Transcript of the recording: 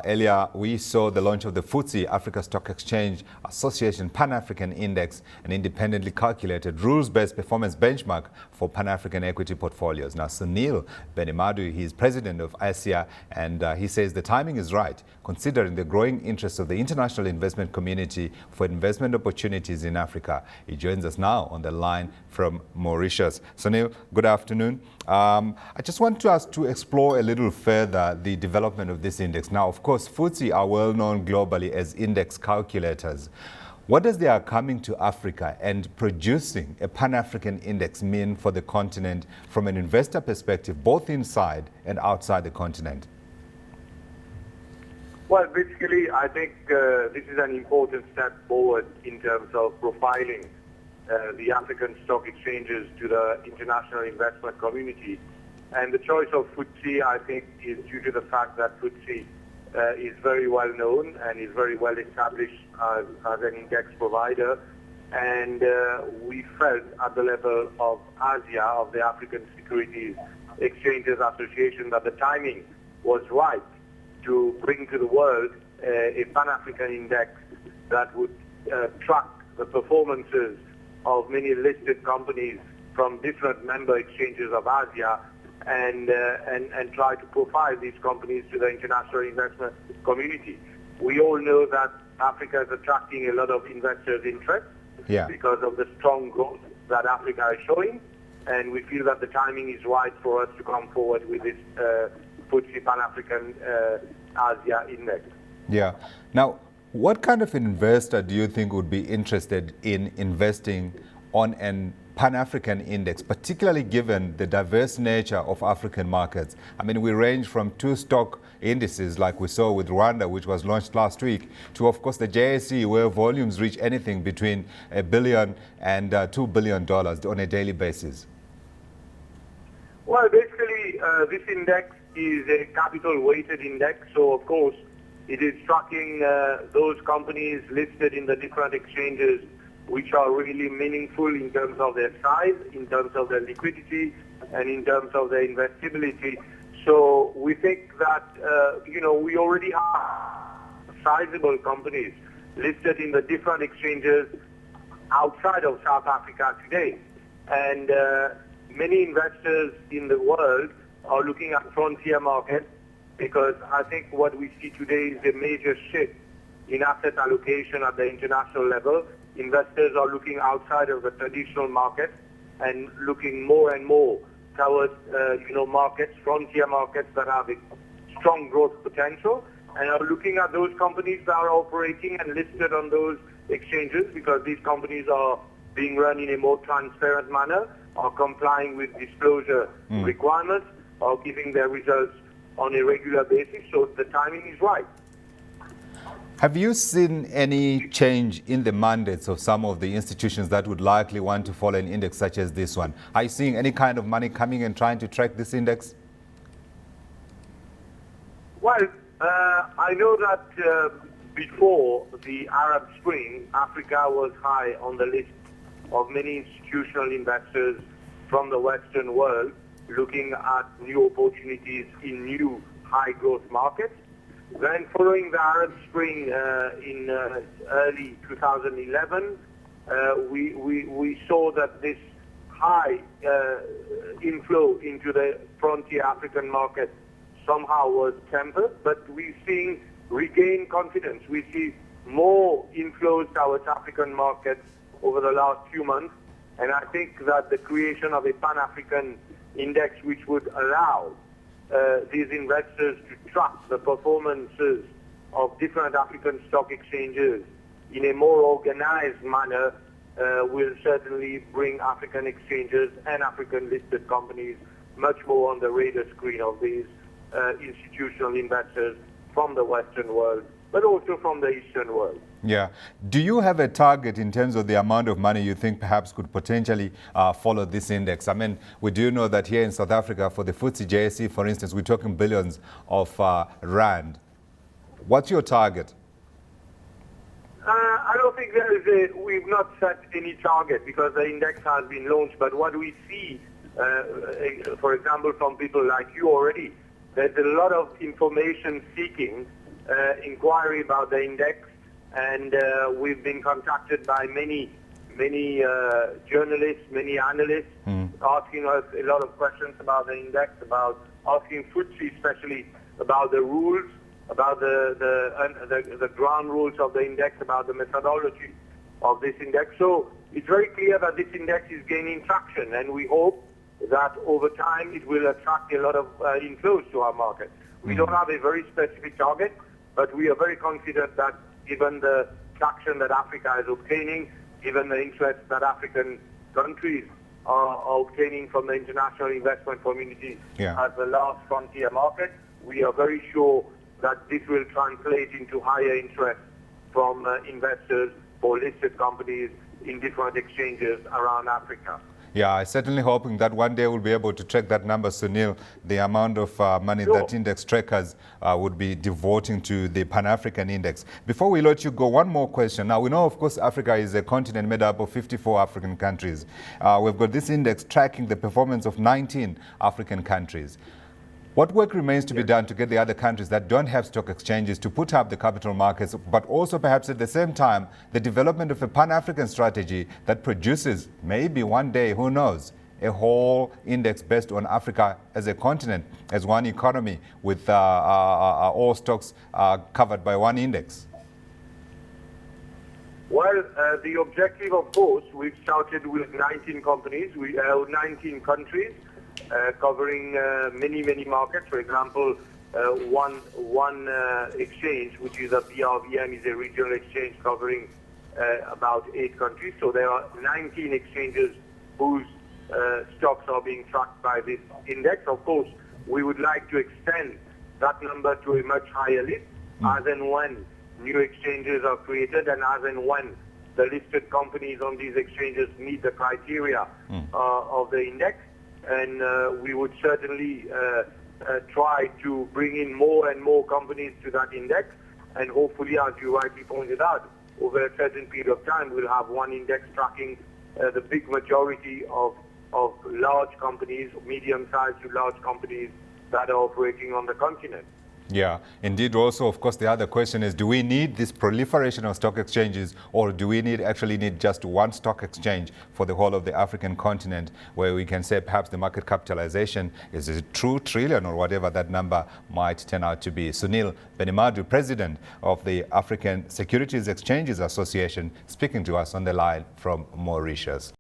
Earlier, we saw the launch of the FTSE Africa Stock Exchange Association Pan-African Index, an independently calculated rules-based performance benchmark for Pan-African equity portfolios. Now, Sunil Benimadu, he is president of ASIA, and he says the timing is right, considering the growing interest of the international investment community for investment opportunities in Africa. He joins us now on the line from Mauritius. Sunil, good afternoon. I just want us to explore a little further the development of this index. Now, of course, FTSE are well known globally as index calculators. What does their coming to Africa and producing a Pan-African index mean for the continent from an investor perspective, both inside and outside the continent? Well, basically, I think this is an important step forward in terms of profiling the African stock exchanges to the international investment community. And the choice of FTSE, I think, is due to the fact that FTSE is very well known and is very well established as an index provider. And we felt at the level of ASIA, of the African Securities Exchanges Association, that the timing was right to bring to the world a Pan-African index that would track the performances of many listed companies from different member exchanges of ASIA and try to profile these companies to the international investment community. We all know that Africa is attracting a lot of investors' interest because of the strong growth that Africa is showing, and we feel that the timing is right for us to come forward with this FTSE Pan-African ASIA index. Yeah. Now, what kind of investor do you think would be interested in investing on an Pan-African index, particularly given the diverse nature of African markets? I mean, we range from two stock indices like we saw with Rwanda, which was launched last week, to, of course, the JSE, where volumes reach anything between $1 billion and $2 billion on a daily basis. Well, basically, this index is a capital-weighted index, so, of course, it is tracking those companies listed in the different exchanges which are really meaningful in terms of their size, in terms of their liquidity, and in terms of their investability. So we think that, we already have sizable companies listed in the different exchanges outside of South Africa today. And many investors in the world are looking at frontier markets, because I think what we see today is a major shift in asset allocation at the international level. Investors are looking outside of the traditional market and looking more and more towards, markets, frontier markets that have a strong growth potential, and are looking at those companies that are operating and listed on those exchanges, because these companies are being run in a more transparent manner, are complying with disclosure requirements, are giving their results on a regular basis, so the timing is right. Have you seen any change in the mandates of some of the institutions that would likely want to follow an index such as this one? Are you seeing any kind of money coming and trying to track this index? Well, I know that before the Arab Spring, Africa was high on the list of many institutional investors from the Western world looking at new opportunities in new high-growth markets. Then following the Arab Spring in early 2011, we saw that this high inflow into the frontier African market somehow was tempered, but we're seeing regained confidence. We see more inflows towards African markets over the last few months, and I think that the creation of a Pan-African index which would allow these investors to track the performances of different African stock exchanges in a more organized manner will certainly bring African exchanges and African listed companies much more on the radar screen of these institutional investors from the Western world, but also from the Eastern world. Yeah. Do you have a target in terms of the amount of money you think perhaps could potentially follow this index? I mean, we do know that here in South Africa, for the FTSE JSE, for instance, we're talking billions of rand. What's your target? I don't think we've not set any target because the index has been launched, but what we see, for example, from people like you already, there's a lot of information seeking inquiry about the index, and we've been contacted by many journalists, many analysts, asking us a lot of questions about the index, about asking FTSE especially about the rules, about the ground rules of the index, about the methodology of this index. So it's very clear that this index is gaining traction, and we hope that over time it will attract a lot of inflows to our market. We don't have a very specific target, but we are very confident that given the traction that Africa is obtaining, given the interest that African countries are obtaining from the international investment community as the last frontier market, we are very sure that this will translate into higher interest from investors for listed companies in different exchanges around Africa. Yeah, I'm certainly hoping that one day we'll be able to track that number, Sunil, the amount of money that index trackers would be devoting to the Pan-African index. Before we let you go, one more question. Now, we know, of course, Africa is a continent made up of 54 African countries. We've got this index tracking the performance of 19 African countries. What work remains to be done to get the other countries that don't have stock exchanges to put up the capital markets, but also perhaps at the same time, the development of a Pan-African strategy that produces maybe one day, who knows, a whole index based on Africa as a continent, as one economy, with all stocks covered by one index? Well, the objective, of course, we've started with 19 companies, 19 countries, covering many markets. For example, one exchange, which is a BRVM, is a regional exchange covering about 8 countries. So there are 19 exchanges whose stocks are being tracked by this index. Of course, we would like to extend that number to a much higher list as and when new exchanges are created and as and when the listed companies on these exchanges meet the criteria of the index. And we would certainly try to bring in more and more companies to that index. And hopefully, as you rightly pointed out, over a certain period of time, we'll have one index tracking the big majority of large companies, medium-sized to large companies that are operating on the continent. Yeah, indeed. Also, of course, the other question is, do we need this proliferation of stock exchanges, or do we actually need just one stock exchange for the whole of the African continent, where we can say perhaps the market capitalization is a true trillion or whatever that number might turn out to be? Sunil Benimadu, president of the African Securities Exchanges Association, speaking to us on the line from Mauritius.